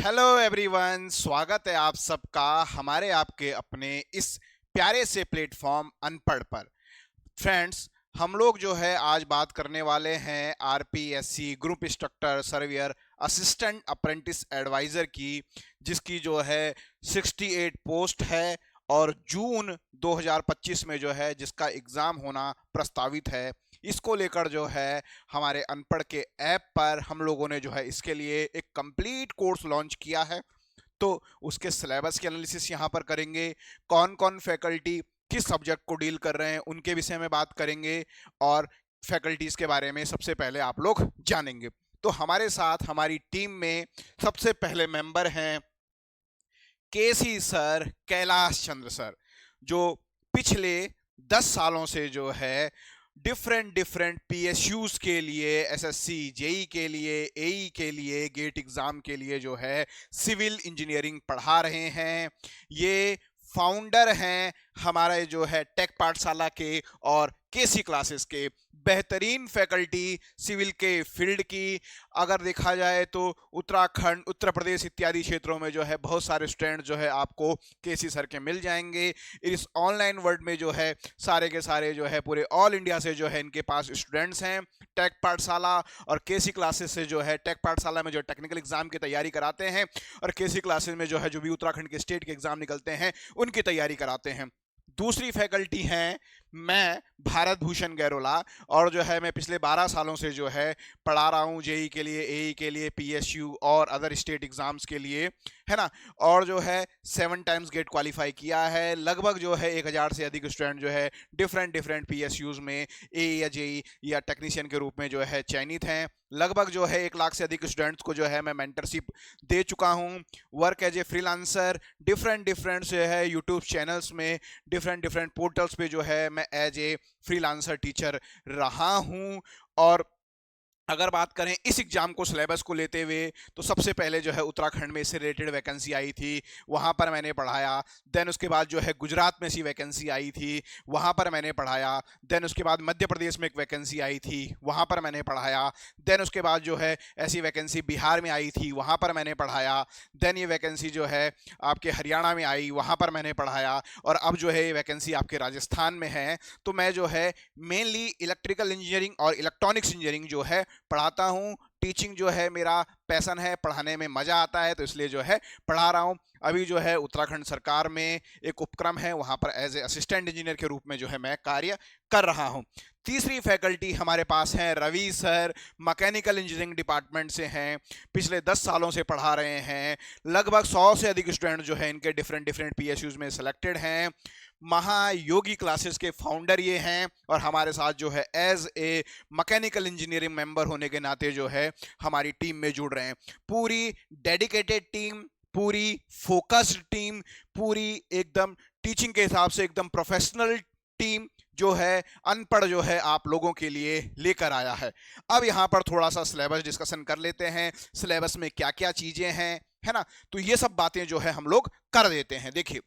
Hello everyone, स्वागत है आप सबका हमारे आपके अपने इस प्यारे से प्लेटफॉर्म अनपढ़ पर। फ्रेंड्स, हम लोग जो है आज बात करने वाले हैं RPSC group instructor surveyor assistant apprentice advisor की, जिसकी जो है 68 पोस्ट है और जून 2025 में जो है जिसका एग्ज़ाम होना प्रस्तावित है। इसको लेकर जो है हमारे अनपढ़ के ऐप पर हम लोगों ने जो है इसके लिए एक कंप्लीट कोर्स लॉन्च किया है। तो उसके सिलेबस के एनालिसिस यहाँ पर करेंगे, कौन कौन फैकल्टी किस सब्जेक्ट को डील कर रहे हैं उनके विषय में बात करेंगे और फैकल्टीज़ के बारे में सबसे पहले आप लोग जानेंगे। तो हमारे साथ हमारी टीम में सबसे पहले मेंबर हैं केसी सर, कैलाश चंद्र सर, जो पिछले 10 सालों से जो है डिफरेंट पीएसयूज के लिए, एसएससी जेई के लिए, एई के लिए, गेट एग्जाम के लिए जो है सिविल इंजीनियरिंग पढ़ा रहे हैं। ये फाउंडर हैं हमारे जो है टेक पाठशाला के और केसी क्लासेस के, बेहतरीन फैकल्टी सिविल के फील्ड की। अगर देखा जाए तो उत्तराखंड, उत्तर प्रदेश इत्यादि क्षेत्रों में जो है बहुत सारे स्टूडेंट जो है आपको केसी सर के मिल जाएंगे। इस ऑनलाइन वर्ल्ड में जो है सारे के सारे जो है पूरे ऑल इंडिया से जो है इनके पास स्टूडेंट्स हैं। टेक पाठशाला और केसी क्लासेस से जो है टेक पाठशाला में जो टेक्निकल एग्जाम की तैयारी कराते हैं और केसी क्लासेस में जो है जो भी उत्तराखंड के स्टेट के एग्जाम निकलते हैं उनकी तैयारी कराते हैं। दूसरी फैकल्टी हैं मैं, भारत भूषण गैरोला, और जो है मैं पिछले 12 सालों से जो है पढ़ा रहा हूँ जेई के लिए, एई के लिए, पीएसयू और अदर स्टेट एग्जाम्स के लिए, है ना। और जो है 7 टाइम्स गेट क्वालिफाई किया है। लगभग जो है 1000 से अधिक स्टूडेंट जो है डिफरेंट पीएसयूज में एई या जेई या टेक्नीशियन के रूप में जो है चयनित हैं। लगभग जो है 1 लाख से अधिक स्टूडेंट्स को जो है मैं मेंटरशिप दे चुका हूँ। Work as a freelancer different जो है यूट्यूब चैनल्स में, डिफरेंट पोर्टल्स पे जो है मैं एज ए फ्रीलांसर टीचर रहा हूँ। और अगर बात करें इस एग्जाम को सिलेबस को लेते हुए तो सबसे पहले जो है उत्तराखंड में इससे रिलेटेड वैकेंसी आई थी, वहाँ पर मैंने पढ़ाया। देन उसके बाद जो है गुजरात में ऐसी वैकेंसी आई थी, वहाँ पर मैंने पढ़ाया। देन उसके बाद मध्य प्रदेश में एक वैकेंसी आई थी, वहाँ पर मैंने पढ़ाया। देन उसके बाद जो है ऐसी वैकेंसी बिहार में आई थी, वहाँ पर मैंने पढ़ाया। देन ये वैकेंसी जो है आपके हरियाणा में आई, वहाँ पर मैंने पढ़ाया। और अब जो है ये वैकेंसी आपके राजस्थान में है। तो मैं जो है मेनली इलेक्ट्रिकल इंजीनियरिंग और इलेक्ट्रॉनिक्स इंजीनियरिंग जो है पढ़ाता हूँ। टीचिंग जो है मेरा पैशन है, पढ़ाने में मज़ा आता है, तो इसलिए जो है पढ़ा रहा हूँ। अभी जो है उत्तराखंड सरकार में एक उपक्रम है, वहाँ पर एज ए असिस्टेंट इंजीनियर के रूप में जो है मैं कार्य कर रहा हूँ। तीसरी फैकल्टी हमारे पास हैं Ravi sir, mechanical engineering department से हैं, पिछले 10 सालों से पढ़ा रहे हैं। लगभग 100 से अधिक स्टूडेंट जो है इनके डिफरेंट पीएसयूज में सिलेक्टेड हैं। महायोगी क्लासेस के फाउंडर ये हैं और हमारे साथ जो है as a mechanical engineering member होने के नाते जो है हमारी टीम में जुड़ रहे हैं। पूरी डेडिकेटेड टीम, पूरी फोकस्ड टीम, पूरी एकदम टीचिंग के हिसाब से एकदम प्रोफेशनल टीम जो है अनपढ़ जो है आप लोगों के लिए लेकर आया है। अब यहाँ पर थोड़ा सा सिलेबस डिस्कशन कर लेते हैं, सिलेबस में क्या क्या चीजें हैं, है ना। तो ये सब बातें जो है हम लोग कर देते हैं। देखिए,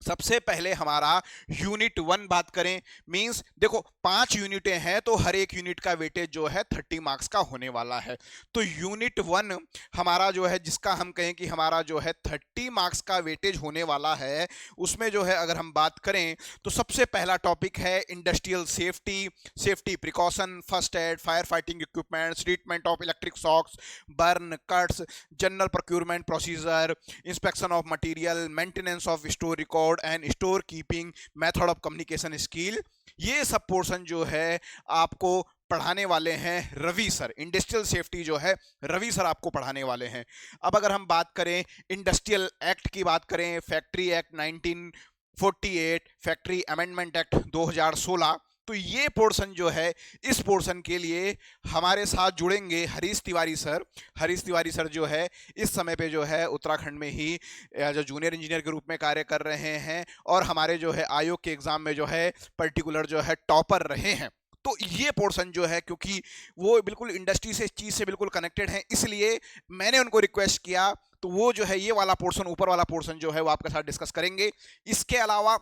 सबसे पहले हमारा यूनिट 1 बात करें, मींस देखो 5 यूनिटें हैं तो हर एक यूनिट का वेटेज जो है 30 मार्क्स का होने वाला है। तो यूनिट 1 हमारा जो है जिसका हम कहें कि हमारा जो है 30 मार्क्स का वेटेज होने वाला है, उसमें जो है अगर हम बात करें तो सबसे पहला टॉपिक है industrial safety, safety precaution, first aid, fire fighting equipments, treatment of electric shocks, burn, cuts, general procurement procedure, inspection of material, maintenance of store record and store keeping, method of communication skill. ये सब portion जो है आपको पढ़ाने वाले हैं Ravi sir. Industrial safety जो है रवि सर आपको पढ़ाने वाले हैं। अब अगर हम बात करें इंडस्ट्रियल एक्ट की बात करें, factory act 1948, factory amendment act 2016, तो ये पोर्शन जो है, इस पोर्शन के लिए हमारे साथ जुड़ेंगे हरीश तिवारी सर। हरीश तिवारी सर जो है इस समय पे जो है उत्तराखंड में ही जो जूनियर इंजीनियर के रूप में कार्य कर रहे हैं और हमारे जो है आयोग के एग्जाम में जो है पर्टिकुलर जो है टॉपर रहे हैं। तो ये पोर्शन जो है, क्योंकि वो बिल्कुल इंडस्ट्री से, इस चीज़ से बिल्कुल कनेक्टेड हैं, इसलिए मैंने उनको रिक्वेस्ट किया, तो वो जो है ये वाला पोर्शन, ऊपर वाला पोर्शन जो है वो आपके साथ डिस्कस करेंगे। इसके अलावा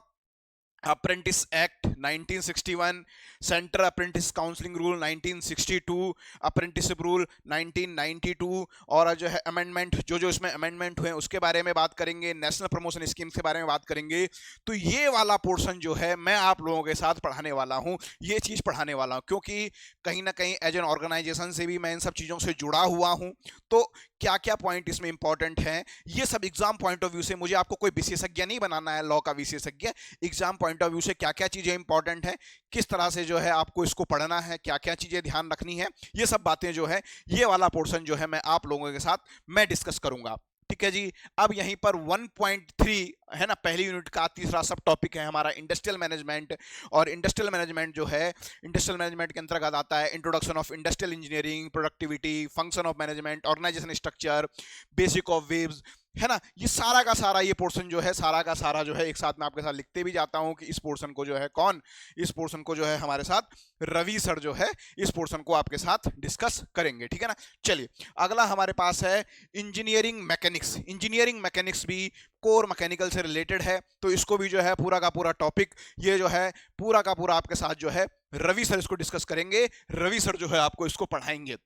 apprentice act 1961, centre apprentice counselling rule 1962, apprenticeship rule 1992, और जो है अमेंडमेंट जो इसमें अमेंडमेंट हुए उसके बारे में बात करेंगे, नेशनल प्रमोशन स्कीम के बारे में बात करेंगे। तो ये वाला पोर्शन जो है मैं आप लोगों के साथ पढ़ाने वाला हूँ, ये चीज़ पढ़ाने वाला हूँ, क्योंकि कहीं ना कहीं एज एन ऑर्गेनाइजेशन से भी मैं इन सब चीज़ों से जुड़ा हुआ हूँ। तो क्या क्या पॉइंट इसमें इंपॉर्टेंट हैं, ये सब एग्जाम पॉइंट ऑफ व्यू से, मुझे आपको कोई विशेषज्ञ नहीं बनाना है लॉ का विशेषज्ञ, एग्जाम पॉइंट ऑफ व्यू से क्या क्या चीज़ें इंपॉर्टेंट हैं, किस तरह से जो है आपको इसको पढ़ना है, क्या क्या चीज़ें ध्यान रखनी है, ये सब बातें जो है ये वाला पोर्शन जो है मैं आप लोगों के साथ मैं डिस्कस करूंगा। ठीक है जी। अब यहीं पर 1.3 है ना, पहली यूनिट का तीसरा सब टॉपिक है हमारा इंडस्ट्रियल मैनेजमेंट। और इंडस्ट्रियल मैनेजमेंट जो है, इंडस्ट्रियल मैनेजमेंट के अंतर्गत आता है introduction of industrial engineering, productivity, function of management, organisation structure, basic of waves, है ना। ये सारा का सारा ये पोर्शन जो है सारा का सारा जो है एक साथ में आपके साथ लिखते भी जाता हूं कि इस पोर्शन को जो है इस पोर्शन को जो है हमारे साथ रवि सर जो है इस पोर्शन को आपके साथ डिस्कस करेंगे। ठीक है ना। चलिए अगला हमारे पास है इंजीनियरिंग मैकेनिक्स। इंजीनियरिंग मैकेनिक्स भी कोर मैकेनिकल से रिलेटेड है, तो इसको भी जो है पूरा का पूरा टॉपिक ये जो है पूरा का पूरा आपके साथ जो है रवि सर इसको डिस्कस करेंगे, रवि सर जो है आपको इसको पढ़ाएंगे।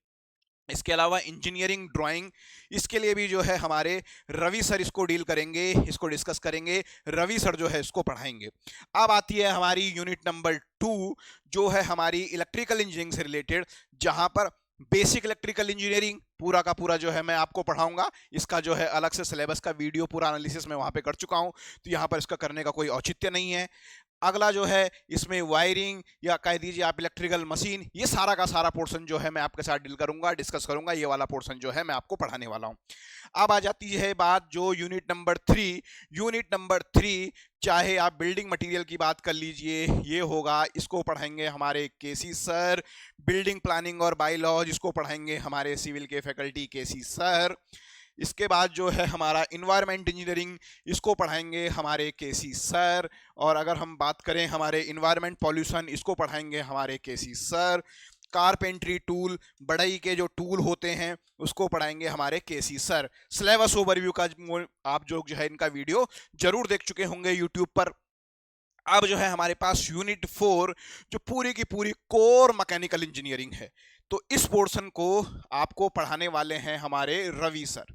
इसके अलावा इंजीनियरिंग ड्राइंग, इसके लिए भी जो है हमारे रवि सर इसको डील करेंगे, इसको डिस्कस करेंगे, रवि सर जो है इसको पढ़ाएंगे। अब आती है हमारी यूनिट नंबर 2 जो है हमारी इलेक्ट्रिकल इंजीनियरिंग से रिलेटेड, जहां पर बेसिक इलेक्ट्रिकल इंजीनियरिंग पूरा का पूरा जो है मैं आपको पढ़ाऊंगा। इसका जो है अलग से सिलेबस का वीडियो पूरा एनालिसिस मैं वहां पे कर चुका हूं, तो यहां पर इसका करने का कोई औचित्य नहीं है। अगला जो है इसमें वायरिंग या कह दीजिए आप इलेक्ट्रिकल मशीन, ये सारा का सारा पोर्शन जो है मैं आपके साथ डील करूंगा, डिस्कस करूंगा, ये वाला पोर्शन जो है मैं आपको पढ़ाने वाला हूं। अब आ जाती है बात जो यूनिट नंबर 3। यूनिट नंबर 3 चाहे आप बिल्डिंग मटेरियल की बात कर लीजिए, ये होगा, इसको पढ़ाएंगे हमारे केसी सर। बिल्डिंग प्लानिंग और बायलॉज, इसको पढ़ाएंगे हमारे सिविल के फैकल्टी केसी सर। इसके बाद जो है हमारा इन्वायरमेंट इंजीनियरिंग, इसको पढ़ाएंगे हमारे केसी सर। और अगर हम बात करें हमारे इन्वायरमेंट पॉल्यूशन, इसको पढ़ाएंगे हमारे केसी सर। कारपेंट्री टूल, बढ़ई के जो टूल होते हैं उसको पढ़ाएंगे हमारे केसी सर। सिलेबस ओवरव्यू का आप जो है इनका वीडियो जरूर देख चुके होंगे यूट्यूब पर। अब जो है हमारे पास यूनिट 4 जो पूरी की पूरी कोर मैकेनिकल इंजीनियरिंग है, तो इस पोर्शन को आपको पढ़ाने वाले हैं हमारे रवि सर।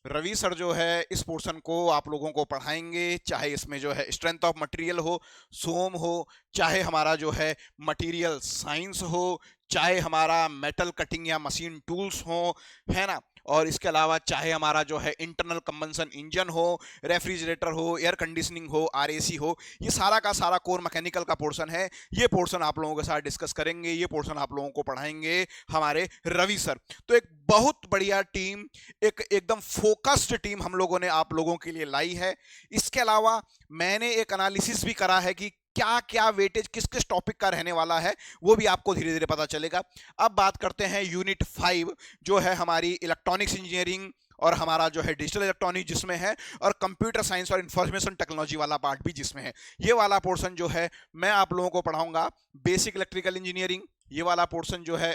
रवि सर जो है इस पोर्शन को आप लोगों को पढ़ाएंगे, चाहे इसमें जो है स्ट्रेंथ ऑफ मटेरियल हो, सोम हो, चाहे हमारा जो है मटेरियल साइंस हो, चाहे हमारा मेटल कटिंग या मशीन टूल्स हो, है ना। और इसके अलावा चाहे हमारा जो है इंटरनल कंबंशन इंजन हो, रेफ्रिजरेटर हो, एयर कंडीशनिंग हो, आरएसी हो, ये सारा का सारा कोर मैकेनिकल का पोर्शन है। ये पोर्शन आप लोगों के साथ डिस्कस करेंगे, ये पोर्शन आप लोगों को पढ़ाएंगे हमारे रवि सर। तो एक बहुत बढ़िया टीम, एक एकदम फोकस्ड टीम हम लोगों ने आप लोगों के लिए लाई है। इसके अलावा मैंने एक एनालिसिस भी करा है कि क्या क्या वेटेज किस किस टॉपिक का रहने वाला है, वो भी आपको धीरे धीरे पता चलेगा। अब बात करते हैं यूनिट 5 जो है हमारी इलेक्ट्रॉनिक्स इंजीनियरिंग और हमारा जो है डिजिटल इलेक्ट्रॉनिक्स जिसमें है, और कंप्यूटर साइंस और इंफॉर्मेशन टेक्नोलॉजी वाला पार्ट भी जिसमें है। ये वाला पोर्शन जो है मैं आप लोगों को पढ़ाऊंगा बेसिक इलेक्ट्रिकल इंजीनियरिंग, ये वाला पोर्शन जो है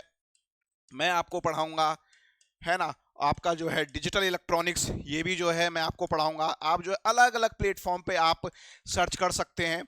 मैं आपको पढ़ाऊंगा, है ना। आपका जो है डिजिटल इलेक्ट्रॉनिक्स, ये भी जो है मैं आपको पढ़ाऊंगा। आप जो है अलग अलग प्लेटफॉर्म पे आप सर्च कर सकते हैं,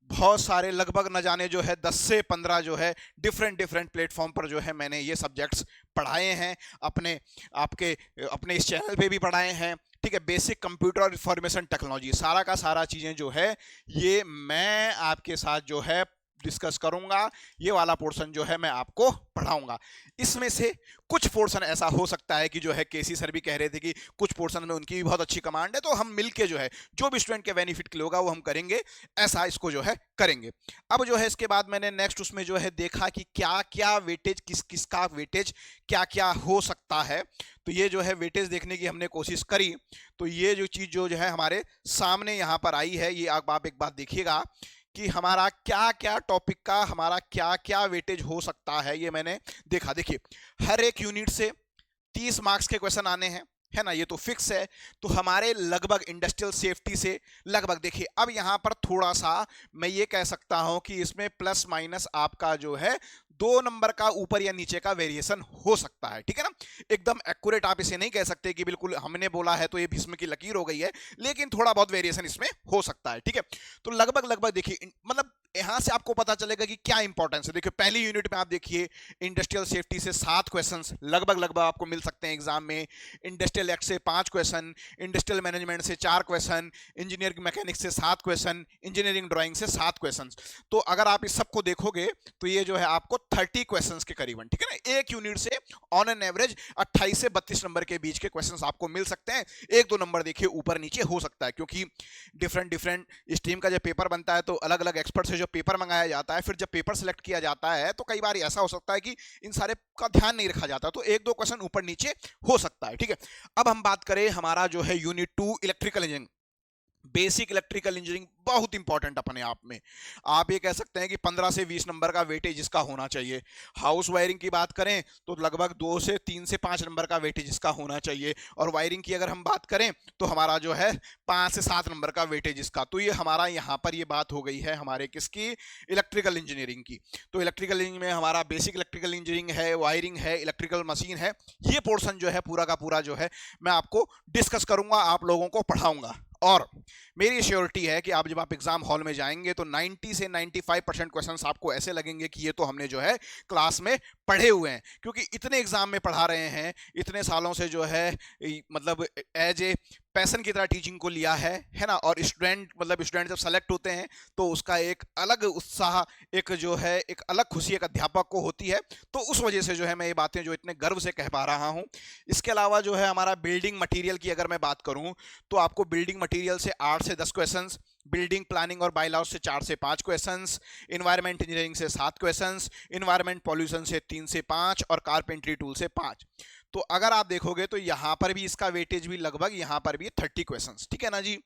बहुत सारे लगभग न जाने जो है 10 से 15 जो है डिफरेंट प्लेटफॉर्म पर जो है मैंने ये सब्जेक्ट्स पढ़ाए हैं, अपने इस चैनल पे भी पढ़ाए हैं। ठीक है, बेसिक कंप्यूटर और इंफॉर्मेशन टेक्नोलॉजी सारा का सारा चीज़ें जो है ये मैं आपके साथ जो है डिस्कस करूंगा, ये वाला पोर्शन जो है मैं आपको पढ़ाऊंगा। इसमें से कुछ पोर्शन ऐसा हो सकता है कि जो है केसी सर भी कह रहे थे कि कुछ पोर्शन में उनकी भी बहुत अच्छी कमांड है, तो हम मिलके जो है जो भी स्टूडेंट के बेनिफिट के लिए होगा वो हम करेंगे, ऐसा इसको जो है करेंगे। अब जो है इसके बाद मैंने नेक्स्ट उसमें जो है देखा कि क्या क्या वेटेज, किस किस का वेटेज क्या क्या हो सकता है, तो ये जो है वेटेज देखने की हमने कोशिश करी। तो ये जो चीज़ जो है हमारे सामने यहाँ पर आई है, ये आप एक बात देखिएगा कि हमारा क्या क्या टॉपिक का हमारा क्या क्या वेटेज हो सकता है, ये मैंने देखा। देखिए हर एक यूनिट से 30 मार्क्स के क्वेश्चन आने हैं, है ना, ये तो फिक्स है। तो हमारे लगभग इंडस्ट्रियल सेफ्टी से लगभग, देखिए अब यहाँ पर थोड़ा सा मैं ये कह सकता हूँ कि इसमें प्लस माइनस आपका जो है 2 नंबर का ऊपर या नीचे का वेरिएशन हो सकता है। ठीक है ना, एकदम एक्यूरेट आप इसे नहीं कह सकते कि बिल्कुल हमने बोला है तो ये भीष्म की लकीर हो गई है, लेकिन थोड़ा बहुत वेरिएशन इसमें हो सकता है। ठीक है, तो लगभग देखिए मतलब यहां से आपको पता चलेगा कि क्या इंपॉर्टेंस है। देखिए पहली यूनिट में आप देखिए इंडस्ट्रियल सेफ्टी से 7 क्वेश्चंस लगभग आपको मिल सकते हैं एग्जाम में, इंडस्ट्रियल एक्ट से 5 क्वेश्चन, इंडस्ट्रियल मैनेजमेंट से 4 क्वेश्चन, इंजीनियरिंग मैकेनिक्स से 7 क्वेश्चन, इंजीनियरिंग ड्राइंग से 7 क्वेश्चन। तो अगर आप इस सबको देखोगे तो ये जो है आपको 30 क्वेश्चन के करीबन, ठीक है ना, एक यूनिट से ऑन एन एवरेज 28 से 32 नंबर के बीच के क्वेश्चंस आपको मिल सकते हैं। एक दो नंबर देखिए ऊपर नीचे हो सकता है, क्योंकि डिफरेंट स्ट्रीम का जब पेपर बनता है तो अलग अलग एक्सपर्ट से जो पेपर मंगाया जाता है, फिर जब पेपर सेलेक्ट किया जाता है तो कई बार ऐसा हो सकता है कि इन सारे का ध्यान नहीं रखा जाता, तो एक दो क्वेश्चन ऊपर नीचे हो सकता है, ठीक है। अब हम बात करें हमारा जो है unit 2 electrical engineering, basic electrical engineering बहुत इंपॉर्टेंट अपने आप में। आप ये कह सकते हैं कि 15 से 20 नंबर का वेटेज इसका होना चाहिए। हाउस वायरिंग की बात करें तो लगभग 2 से 3 से 5 नंबर का वेटेज इसका होना चाहिए, और वायरिंग की अगर हम बात करें तो हमारा जो है 5 से 7 नंबर का वेटेज इसका। तो ये हमारा यहाँ पर ये बात हो गई है हमारे किसकी, इलेक्ट्रिकल इंजीनियरिंग की। तो इलेक्ट्रिकल इंजीनियरिंग में हमारा बेसिक इलेक्ट्रिकल इंजीनियरिंग है, वायरिंग है, इलेक्ट्रिकल मशीन है। ये पोर्शन जो है पूरा का पूरा जो है मैं आपको डिस्कस करूंगा, आप लोगों को पढ़ाऊंगा। और मेरी श्योरिटी है कि आप जब आप एग्जाम हॉल में जाएंगे तो 90 से 95% क्वेश्चंस आपको ऐसे लगेंगे कि ये तो हमने जो है क्लास में पढ़े हुए हैं, क्योंकि इतने एग्जाम में पढ़ा रहे हैं, इतने सालों से जो है मतलब एज ए पैशन की तरह टीचिंग को लिया है ना। और स्टूडेंट जब सेलेक्ट होते हैं तो उसका एक अलग उत्साह, एक जो है एक अलग खुशी एक अध्यापक को होती है। तो उस वजह से जो है मैं ये बातें जो इतने गर्व से कह पा रहा हूँ। इसके अलावा जो है हमारा बिल्डिंग मटेरियल की अगर मैं बात करूँ तो आपको बिल्डिंग मटेरियल से 8 से 10 क्वेश्चंस, बिल्डिंग प्लानिंग और बायलॉज से 4 से 5 क्वेश्चंस, इन्वायरमेंट इंजीनियरिंग से 7 क्वेश्चंस, इन्वायरमेंट पॉल्यूशन से 3 से 5 और कारपेंट्री टूल से 5। तो अगर आप देखोगे तो यहां पर भी इसका वेटेज भी लगभग यहां पर भी 30 क्वेश्चंस, ठीक है ना जी।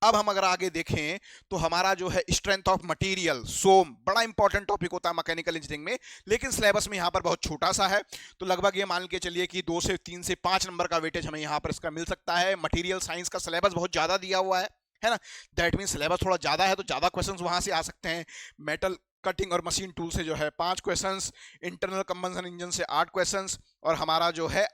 अब हम अगर आगे देखें तो हमारा जो है स्ट्रेंथ ऑफ मटेरियल, सोम बड़ा इंपॉर्टेंट टॉपिक होता है मैकेनिकल इंजीनियरिंग में, लेकिन सिलेबस में यहां पर बहुत छोटा सा है। तो लगभग ये मान के चलिए कि 2 से 3 से 5 नंबर का वेटेज हमें यहां पर इसका मिल सकता है। मटीरियल साइंस का सिलेबस बहुत ज्यादा दिया हुआ है ना, दैट मीन सिलेबस थोड़ा ज्यादा है तो ज्यादा क्वेश्चंस वहां से आ सकते हैं। मेटल कटिंग और मशीन टूल से जो है 5 क्वेश्चंस, इंटरनल कंबंशन इंजन से 8 क्वेश्चंस, और हमारा जो है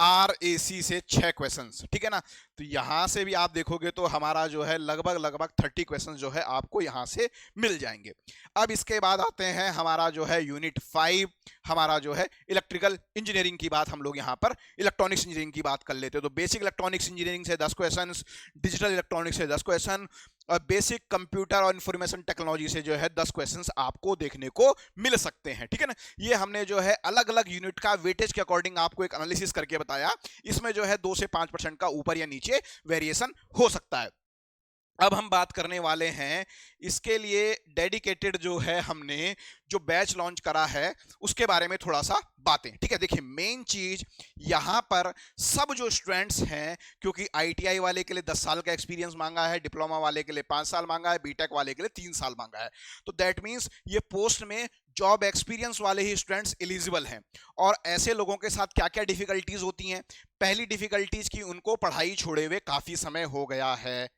RAC से 6 क्वेश्चंस, ठीक है ना। तो यहां से भी आप देखोगे तो हमारा जो है लगभग 30 क्वेश्चंस जो है आपको यहां से मिल जाएंगे। अब इसके बाद आते हैं हमारा जो है यूनिट 5, हमारा जो है इलेक्ट्रिकल इंजीनियरिंग की बात, हम लोग यहाँ पर इलेक्ट्रॉनिक्स इंजीनियरिंग की बात कर लेते हैं। तो बेसिक इलेक्ट्रॉनिक्स इंजीनियरिंग से 10 क्वेश्चन, डिजिटल इलेक्ट्रॉनिक्स से 10 क्वेश्चन, और बेसिक कंप्यूटर और इंफॉर्मेशन टेक्नोलॉजी से जो है 10 क्वेश्चंस आपको देखने को मिल सकते हैं, ठीक है ना। ये हमने जो है अलग अलग यूनिट का वेटेज के अकॉर्डिंग आपको एक एनालिसिस करके बताया। इसमें जो है 2 से 5% का ऊपर या नीचे वेरिएशन हो सकता है। अब हम बात करने वाले हैं इसके लिए डेडिकेटेड जो है हमने जो बैच लॉन्च करा है उसके बारे में थोड़ा सा बातें, ठीक है। देखिए मेन चीज यहां पर सब जो स्टूडेंट्स हैं, क्योंकि ITI वाले के लिए 10 साल का एक्सपीरियंस मांगा है, डिप्लोमा वाले के लिए 5 साल मांगा है, बीटेक वाले के लिए 3 साल मांगा है। तो दैट मीन्स ये पोस्ट में जॉब एक्सपीरियंस वाले ही स्टूडेंट्स एलिजिबल हैं। और ऐसे लोगों के साथ क्या क्या डिफिकल्टीज होती हैं? पहली डिफिकल्टीज की उनको पढ़ाई छोड़े हुए काफी समय हो गया है।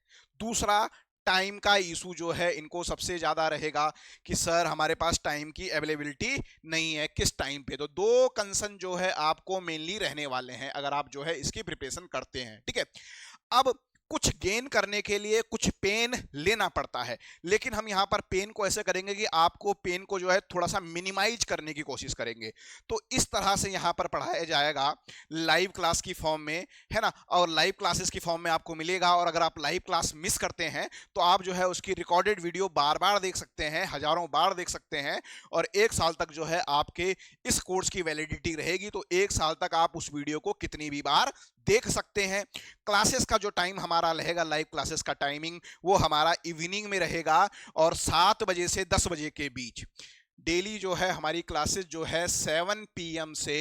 दूसरा, टाइम का इशू जो है इनको सबसे ज्यादा रहेगा कि सर हमारे पास टाइम की अवेलेबिलिटी नहीं है, किस टाइम पे। तो 2 कंसर्न जो है आपको मेनली रहने वाले हैं अगर आप जो है इसकी प्रिपरेशन करते हैं, ठीक है। अब कुछ गेन करने के लिए कुछ पेन लेना पड़ता है, लेकिन हम यहाँ पर पेन को ऐसे करेंगे कि आपको पेन को जो है थोड़ा सा मिनिमाइज करने की कोशिश करेंगे। तो इस तरह से यहाँ पर पढ़ाया जाएगा लाइव क्लास की फॉर्म में, है ना, और लाइव क्लासेस की फॉर्म में आपको मिलेगा। और अगर आप लाइव क्लास मिस करते हैं तो आप जो है उसकी रिकॉर्डेड वीडियो बार बार देख सकते हैं, हजारों बार देख सकते हैं, और 1 साल तक जो है आपके इस कोर्स की वैलिडिटी रहेगी। तो 1 साल तक आप उस वीडियो को कितनी भी बार देख सकते हैं। क्लासेस का जो टाइम हमारा रहेगा, लाइव क्लासेस का टाइमिंग वो हमारा इवनिंग में रहेगा, और 7 बजे से 10 बजे के बीच डेली जो है हमारी क्लासेस जो है 7 PM से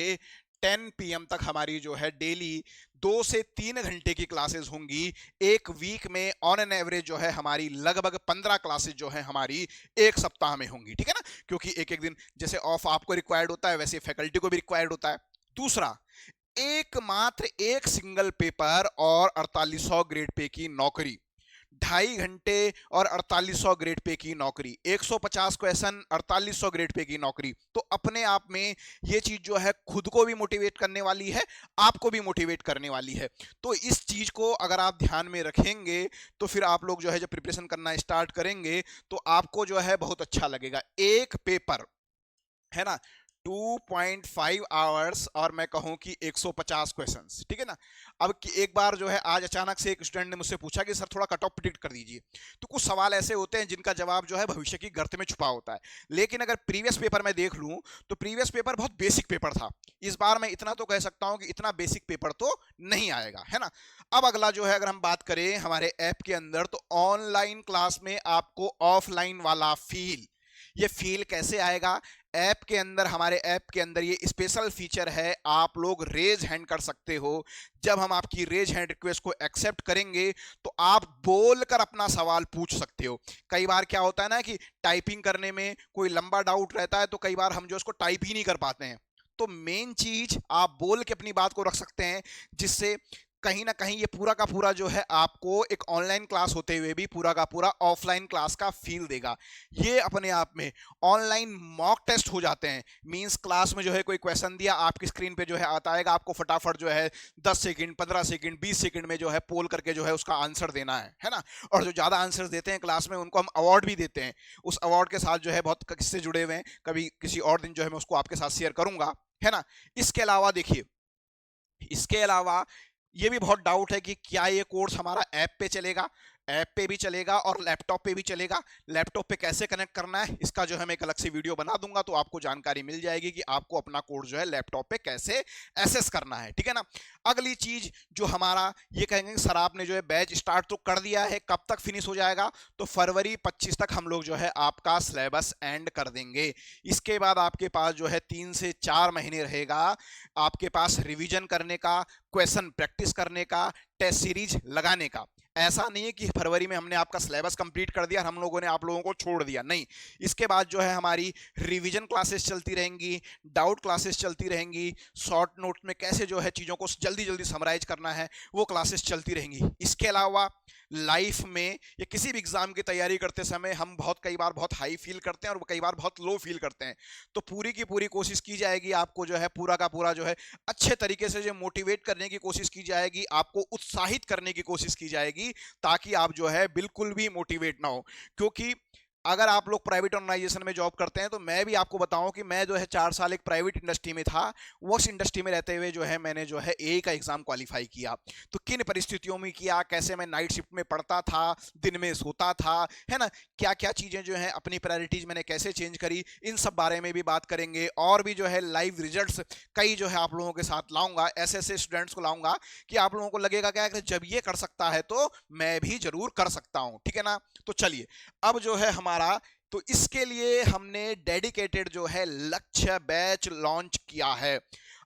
10 PM तक हमारी जो है डेली 2 से 3 घंटे की क्लासेस होंगी। एक वीक में ऑन एन एवरेज जो है हमारी लगभग 15 क्लासेस जो है हमारी एक सप्ताह में होंगी, ठीक है ना, क्योंकि एक एक दिन जैसे ऑफ आपको रिक्वायर्ड होता है वैसे फैकल्टी को भी रिक्वायर्ड होता है। दूसरा, एकमात्र एक सिंगल पेपर और 4800 ग्रेड पे की नौकरी। 2.5 घंटे और 4800 ग्रेड पे की नौकरी, 150 क्वेश्चन, 4800 ग्रेड पे की नौकरी। तो अपने आप में ये चीज जो है खुद को भी मोटिवेट करने वाली है, आपको भी मोटिवेट करने वाली है। तो इस चीज को अगर आप ध्यान में रखेंगे तो फिर आप लोग जो है जब प्रिपरेशन करना स्टार्ट करेंगे तो आपको जो है बहुत अच्छा लगेगा। एक पेपर है ना 2.5 आवर्स और मैं कहूं कि 150 क्वेश्चंस, ठीक है ना। अब एक बार जो है आज अचानक से एक स्टूडेंट ने मुझसे पूछा कि सर थोड़ा कट ऑफ प्रिडिक्ट कर दीजिए। तो कुछ सवाल ऐसे होते हैं जिनका जवाब जो है भविष्य की गर्त में छुपा होता है। लेकिन अगर प्रीवियस पेपर मैं देख लूं तो प्रीवियस पेपर बहुत बेसिक पेपर था। इस बार मैं इतना तो कह सकता हूं कि इतना बेसिक पेपर तो नहीं आएगा, है ना। अब अगला जो है अगर हम बात करें हमारे ऐप के अंदर, तो ऑनलाइन क्लास में आपको ऑफलाइन वाला फील, ये फील कैसे आएगा। ऐप के अंदर, हमारे ऐप के अंदर ये स्पेशल फीचर है, आप लोग रेज हैंड कर सकते हो। जब हम आपकी रेज हैंड रिक्वेस्ट को एक्सेप्ट करेंगे तो आप बोलकर अपना सवाल पूछ सकते हो। कई बार क्या होता है ना कि टाइपिंग करने में कोई लंबा डाउट रहता है तो कई बार हम जो उसको टाइप ही नहीं कर पाते हैं। तो मेन चीज आप बोल के अपनी बात को रख सकते हैं, जिससे कहीं ना कहीं ये पूरा का पूरा जो है आपको एक ऑनलाइन क्लास होते हुए भी पूरा का पूरा ऑफलाइन क्लास का फील देगा। ये अपने आप में ऑनलाइन मॉक टेस्ट हो जाते हैं। मींस क्लास में जो है कोई क्वेश्चन दिया, आपकी स्क्रीन पे जो है आता आएगा, आपको फटाफट जो है 10 सेकंड, 15 सेकंड, 20 सेकंड में जो है पोल करके जो है उसका आंसर देना है ना। और जो ज्यादा आंसर देते हैं क्लास में उनको हम अवार्ड भी देते हैं। उस अवार्ड के साथ जो है बहुत किस्से जुड़े हुए हैं, कभी किसी और दिन जो है मैं उसको आपके साथ शेयर करूंगा, है ना। इसके अलावा देखिए, इसके अलावा ये भी बहुत डाउट है कि क्या ये कोर्स हमारा ऐप पे चलेगा। ऐप पे भी चलेगा और लैपटॉप पे भी चलेगा। लैपटॉप पे कैसे कनेक्ट करना है इसका जो है मैं एक अलग से वीडियो बना दूंगा, तो आपको जानकारी मिल जाएगी कि आपको अपना कोर्स जो है लैपटॉप पे कैसे एसेस करना है, ठीक है ना। अगली चीज जो हमारा ये कहेंगे सर आपने जो है बैच स्टार्ट तो कर दिया है, कब तक फिनिश हो जाएगा। तो फरवरी 25 तक हम लोग जो है आपका सिलेबस एंड कर देंगे। इसके बाद आपके पास जो है 3 से 4 महीने रहेगा आपके पास रिवीजन करने का, क्वेश्चन प्रैक्टिस करने का, टेस्ट सीरीज लगाने का। ऐसा नहीं है कि फरवरी में हमने आपका सिलेबस कंप्लीट कर दिया और हम लोगों ने आप लोगों को छोड़ दिया, नहीं। इसके बाद जो है हमारी रिवीजन क्लासेस चलती रहेंगी, डाउट क्लासेस चलती रहेंगी, शॉर्ट नोट में कैसे जो है चीज़ों को जल्दी जल्दी समराइज करना है वो क्लासेस चलती रहेंगी। इसके अलावा लाइफ में या किसी भी एग्जाम की तैयारी करते समय हम कई बार बहुत हाई फील करते हैं और कई बार बहुत लो फील करते हैं। तो पूरी की पूरी कोशिश की जाएगी आपको जो है पूरा का पूरा जो है अच्छे तरीके से जो मोटिवेट करने की कोशिश की जाएगी, आपको उत्साहित करने की कोशिश की जाएगी, ताकि आप जो है बिल्कुल भी मोटिवेट ना हो। क्योंकि अगर आप लोग प्राइवेट ऑर्गेनाइजेशन में जॉब करते हैं तो मैं भी आपको बताऊं कि मैं जो है 4 साल एक प्राइवेट इंडस्ट्री में था। उस इंडस्ट्री में रहते हुए जो है मैंने जो है ए का एग्जाम क्वालिफाई किया। तो किन परिस्थितियों में किया, कैसे मैं नाइट शिफ्ट में पढ़ता था, दिन में सोता था, है ना, क्या क्या चीज़ें जो है अपनी प्रायोरिटीज मैंने कैसे चेंज करी, इन सब बारे में भी बात करेंगे। और भी जो है लाइव रिजल्ट्स कई जो है आप लोगों के साथ लाऊंगा, ऐसे ऐसे स्टूडेंट्स को लाऊंगा कि आप लोगों को लगेगा क्या कि जब ये कर सकता है तो मैं भी जरूर कर सकता हूं, ठीक है ना। तो चलिए अब जो है हमारा, तो इसके लिए हमने डेडिकेटेड जो है लक्ष्य बैच लॉन्च किया है।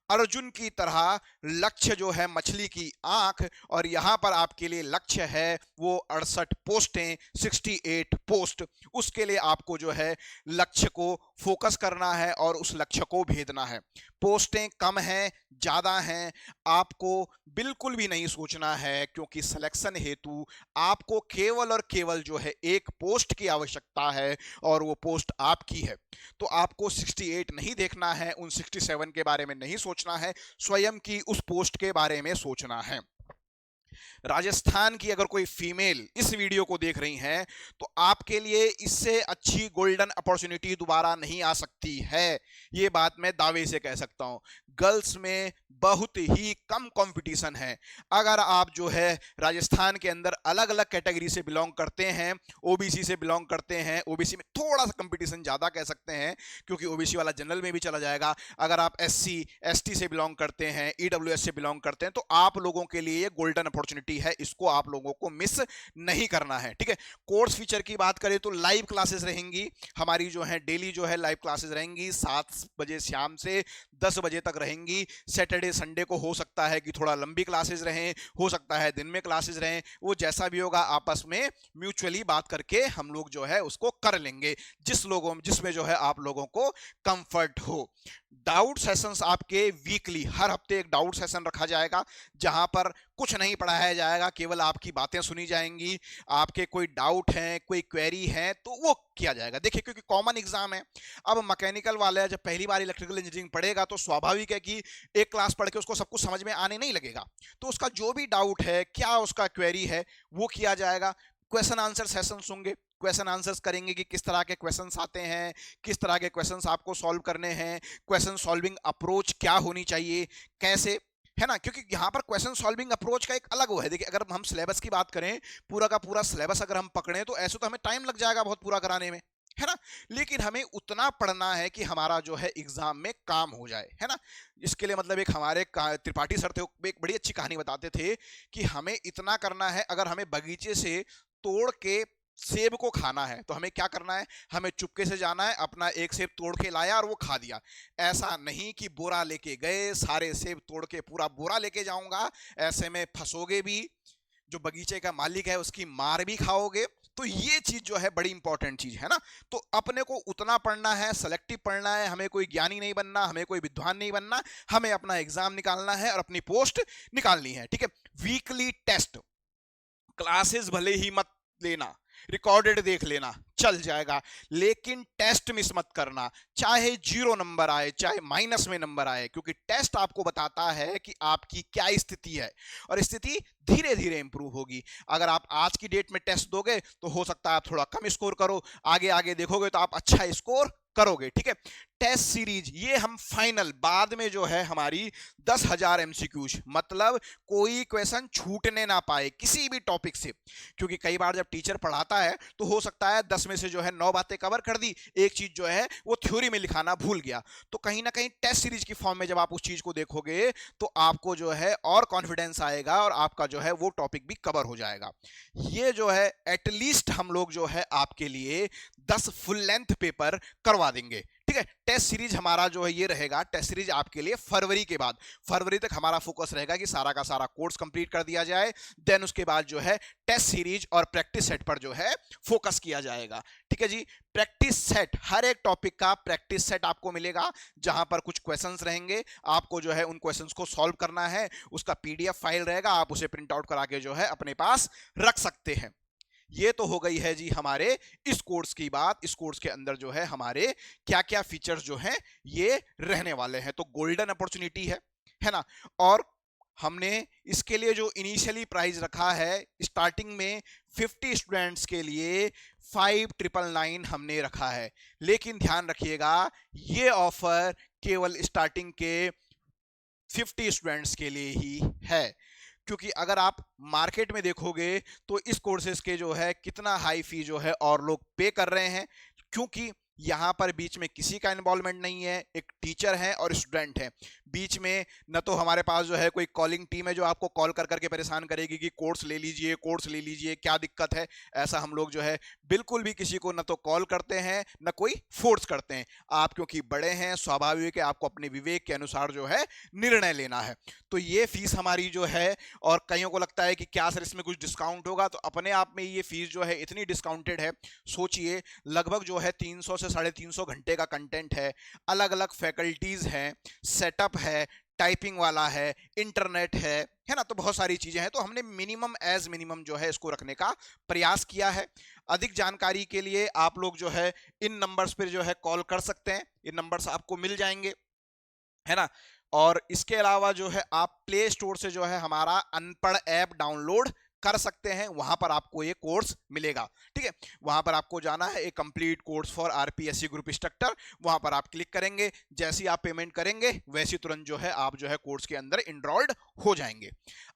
अर्जुन की तरह लक्ष्य जो है मछली की आंख, और यहां पर आपके लिए लक्ष्य है वो 68 पोस्टें, 68 पोस्ट। उसके लिए आपको जो है लक्ष्य को फोकस करना है और उस लक्ष्य को भेदना है। पोस्टें कम हैं, ज़्यादा हैं, आपको बिल्कुल भी नहीं सोचना है, क्योंकि सिलेक्शन हेतु आपको केवल और केवल जो है एक पोस्ट की आवश्यकता है और वो पोस्ट आपकी है। तो आपको 68 नहीं देखना है, उन 67 के बारे में नहीं सोचना है, स्वयं की उस पोस्ट के बारे में सोचना है। राजस्थान की अगर कोई फीमेल इस वीडियो को देख रही हैं तो आपके लिए इससे अच्छी गोल्डन अपॉर्चुनिटी दोबारा नहीं आ सकती है, ये बात मैं दावे से कह सकता हूं। गर्ल्स में बहुत ही कम कंपटीशन है। अगर आप जो है राजस्थान के अंदर अलग अलग कैटेगरी से बिलोंग करते हैं, ओबीसी से बिलोंग करते हैं, ओबीसी में थोड़ा सा कंपटीशन ज़्यादा कह सकते हैं क्योंकि ओबीसी वाला जनरल में भी चला जाएगा। अगर आप एससी एसटी से बिलोंग करते हैं, ईडब्ल्यूएस से बिलोंग करते हैं, तो आप लोगों के लिए ये गोल्डन अपॉर्चुनिटी है, इसको आप लोगों को मिस नहीं करना है, ठीक है। कोर्स फीचर की बात करें तो लाइव क्लासेस रहेंगी हमारी, जो है डेली जो है लाइव क्लासेस रहेंगी 7 बजे शाम से 10 बजे तक रहेंगी। सैटरडे संडे को हो सकता है कि थोड़ा लंबी क्लासेस रहें, हो सकता है दिन में क्लासेस रहें, वो जैसा भी होगा आपस में म्यूचुअली बात करके हम लोग जो है उसको कर लेंगे, जिसमें जो है आप लोगों को कंफर्ट हो। डाउट सेशंस आपके वीकली, हर हफ्ते एक डाउट सेशन रखा जाएगा जहां पर कुछ नहीं पढ़ाया जाएगा, केवल आपकी बातें सुनी जाएंगी। आपके कोई डाउट हैं, कोई क्वेरी है तो वो किया जाएगा। देखिए क्योंकि कॉमन एग्जाम है, अब मैकेनिकल वाला जब पहली बार इलेक्ट्रिकल इंजीनियरिंग पढ़ेगा तो स्वाभाविक है कि एक क्लास पढ़ के उसको सब कुछ समझ में आने नहीं लगेगा। तो उसका जो भी डाउट है, क्या उसका क्वेरी है, वो किया जाएगा। क्वेश्चन आंसर सेशंस होंगे, क्वेश्चन आंसर्स करेंगे कि किस तरह के क्वेश्चंस आते हैं, किस तरह के क्वेश्चंस आपको सॉल्व करने हैं, क्वेश्चन सॉल्विंग अप्रोच क्या होनी चाहिए, कैसे, है ना। क्योंकि यहाँ पर क्वेश्चन सॉल्विंग अप्रोच का एक अलग वो है। देखिए अगर हम सिलेबस की बात करें, पूरा का पूरा सिलेबस अगर हम पकड़ें तो ऐसे तो हमें टाइम लग जाएगा बहुत पूरा कराने में, है ना। लेकिन हमें उतना पढ़ना है कि हमारा जो है एग्जाम में काम हो जाए, है ना। इसके लिए मतलब एक हमारे त्रिपाठी सर थे, एक बड़ी अच्छी कहानी बताते थे कि हमें इतना करना है, अगर हमें बगीचे से तोड़ के सेब को खाना है तो हमें क्या करना है, हमें चुपके से जाना है, अपना एक सेब तोड़ के लाया और वो खा दिया। ऐसा नहीं कि बोरा लेके गए, सारे सेब तोड़ के पूरा बोरा लेके जाऊंगा, ऐसे में फंसोगे भी, जो बगीचे का मालिक है उसकी मार भी खाओगे। तो ये चीज जो है बड़ी इंपॉर्टेंट चीज है ना। तो अपने को उतना पढ़ना है, सेलेक्टिव पढ़ना है, हमें कोई ज्ञानी नहीं बनना, हमें कोई विद्वान नहीं बनना, हमें अपना एग्जाम निकालना है और अपनी पोस्ट निकालनी है, ठीक है। वीकली टेस्ट, क्लासेस भले ही मत लेना, रिकॉर्डेड देख लेना चल जाएगा, लेकिन टेस्ट मिस मत करना, चाहे 0 नंबर आए, चाहे माइनस में नंबर आए, क्योंकि टेस्ट आपको बताता है कि आपकी क्या स्थिति है और स्थिति धीरे धीरे इंप्रूव होगी। अगर आप आज की डेट में टेस्ट दोगे तो हो सकता है आप थोड़ा कम स्कोर करो, आगे आगे देखोगे तो आप अच्छा स्कोर करोगे, ठीक है। टेस्ट सीरीज ये हम फाइनल बाद में जो है हमारी 10,000 एमसीक्यूज, मतलब कोई क्वेश्चन छूटने ना पाए किसी भी टॉपिक से, क्योंकि कई बार जब टीचर पढ़ाता है तो हो सकता है 10 में से जो है 9 बातें कवर कर दी, एक चीज जो है वो थ्योरी में लिखाना भूल गया। तो कहीं ना कहीं टेस्ट सीरीज की फॉर्म में जब आप उस चीज को देखोगे तो आपको जो है और कॉन्फिडेंस आएगा और आपका जो है वो टॉपिक भी कवर हो जाएगा। ये जो है एटलीस्ट हम लोग जो है आपके लिए 10 फुल लेंथ पेपर करवा देंगे, ठीक है। टेस्ट सीरीज हमारा जो है ये रहेगा, टेस्ट सीरीज आपके लिए फरवरी के बाद, फरवरी तक हमारा फोकस रहेगा कि सारा का सारा कोर्स कंप्लीट कर दिया जाए। देन उसके बाद जो है टेस्ट सीरीज और प्रैक्टिस सेट पर जो है फोकस किया जाएगा, ठीक है जी। प्रैक्टिस सेट, हर एक टॉपिक का प्रैक्टिस सेट आपको मिलेगा, जहां पर कुछ क्वेश्चंस रहेंगे, आपको जो है उन क्वेश्चंस को सॉल्व करना है, उसका पीडीएफ फाइल रहेगा, आप उसे प्रिंट आउट करा के जो है अपने पास रख सकते हैं। ये तो हो गई है जी हमारे इस कोर्स की बात। इस कोर्स के अंदर जो है हमारे क्या क्या फीचर्स जो हैं ये रहने वाले हैं। तो गोल्डन अपॉर्चुनिटी है ना। और हमने इसके लिए जो इनिशियली प्राइस रखा है स्टार्टिंग में 50 स्टूडेंट्स के लिए 5,999 हमने रखा है, लेकिन ध्यान रखिएगा ये ऑफर केवल स्टार्टिंग के 50 स्टूडेंट्स के लिए ही है, क्योंकि अगर आप मार्केट में देखोगे तो इस कोर्सेज के जो है कितना हाई फी जो है और लोग पे कर रहे हैं, क्योंकि यहाँ पर बीच में किसी का इन्वॉल्वमेंट नहीं है, एक टीचर है और स्टूडेंट है। बीच में न तो हमारे पास जो है कोई कॉलिंग टीम है जो आपको कॉल कर करके परेशान करेगी कि कोर्स ले लीजिए, कोर्स ले लीजिए, क्या दिक्कत है। ऐसा हम लोग जो है बिल्कुल भी किसी को न तो कॉल करते हैं न कोई फोर्स करते हैं। आप क्योंकि बड़े हैं, स्वाभाविक है आपको अपने विवेक के अनुसार जो है निर्णय लेना है। तो ये फीस हमारी जो है, और कईयों को लगता है कि क्या सर इसमें कुछ डिस्काउंट होगा, तो अपने आप में ये फीस जो है इतनी डिस्काउंटेड है। सोचिए लगभग जो है 300 से 350 घंटे का कंटेंट है, अलग अलग फैकल्टीज हैं, सेटअप है, टाइपिंग वाला है, इंटरनेट है ना। तो बहुत सारी चीजें हैं, तो हमने मिनिमम एज मिनिमम जो है इसको रखने का प्रयास किया है। अधिक जानकारी के लिए आप लोग जो है इन नंबर्स पर जो है कॉल कर सकते हैं, इन नंबर्स आपको मिल जाएंगे, है ना। और इसके अलावा जो है आप प्ले स्टोर से जो है हमारा अनपढ़ ऐप डाउनलोड कर सकते हैं, वहां पर आपको ये कोर्स मिलेगा, ठीक है। वहां पर आपको जाना है, एक complete course for RPSC group instructor, वहां पर आप क्लिक करेंगे, जैसे ही आप पेमेंट करेंगे वैसे तुरंत जो है आप जो है कोर्स के अंदर इनरोल्ड हो जाएंगे।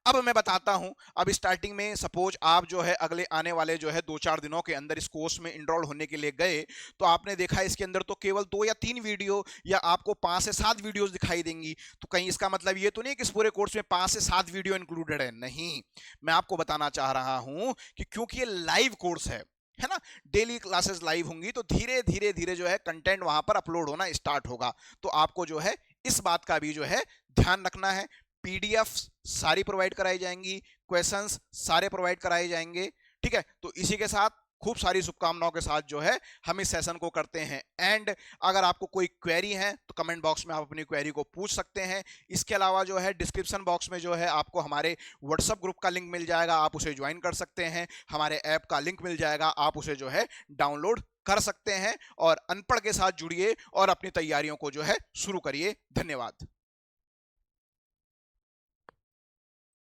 अब मैं बताता हूं, अब स्टार्टिंग में सपोज आप जो है अगले आने वाले जो है 2-4 दिनों के अंदर इस कोर्स में इनरोल होने के लिए गए, तो आपने देखा इसके अंदर तो केवल 2 या 3 वीडियो या आपको 5 से 7 वीडियोस दिखाई देंगी। तो कहीं इसका मतलब ये तो नहीं कि इस पूरे कोर्स में 5 से 7 वीडियो इंक्लूडेड है, नहीं। मैं आपको बताना चाह रहा हूं कि क्योंकि ये लाइव कोर्स है ना, डेली क्लासेस लाइव होंगी, तो धीरे धीरे धीरे जो है कंटेंट वहां पर अपलोड होना स्टार्ट होगा। तो आपको जो है इस बात का भी जो है ध्यान रखना है। पीडीएफ सारी प्रोवाइड कराई जाएंगी, क्वेश्चंस सारे प्रोवाइड कराए जाएंगे, ठीक है। तो इसी के साथ खूब सारी शुभकामनाओं के साथ जो है हम इस सेशन को करते हैं। एंड अगर आपको कोई क्वेरी है तो कमेंट बॉक्स में आप अपनी क्वेरी को पूछ सकते हैं। इसके अलावा जो है डिस्क्रिप्शन बॉक्स में जो है आपको हमारे व्हाट्सएप ग्रुप का लिंक मिल जाएगा, आप उसे ज्वाइन कर सकते हैं। हमारे ऐप का लिंक मिल जाएगा, आप उसे जो है डाउनलोड कर सकते हैं। और अनपढ़ के साथ जुड़िए और अपनी तैयारियों को जो है शुरू करिए। धन्यवाद।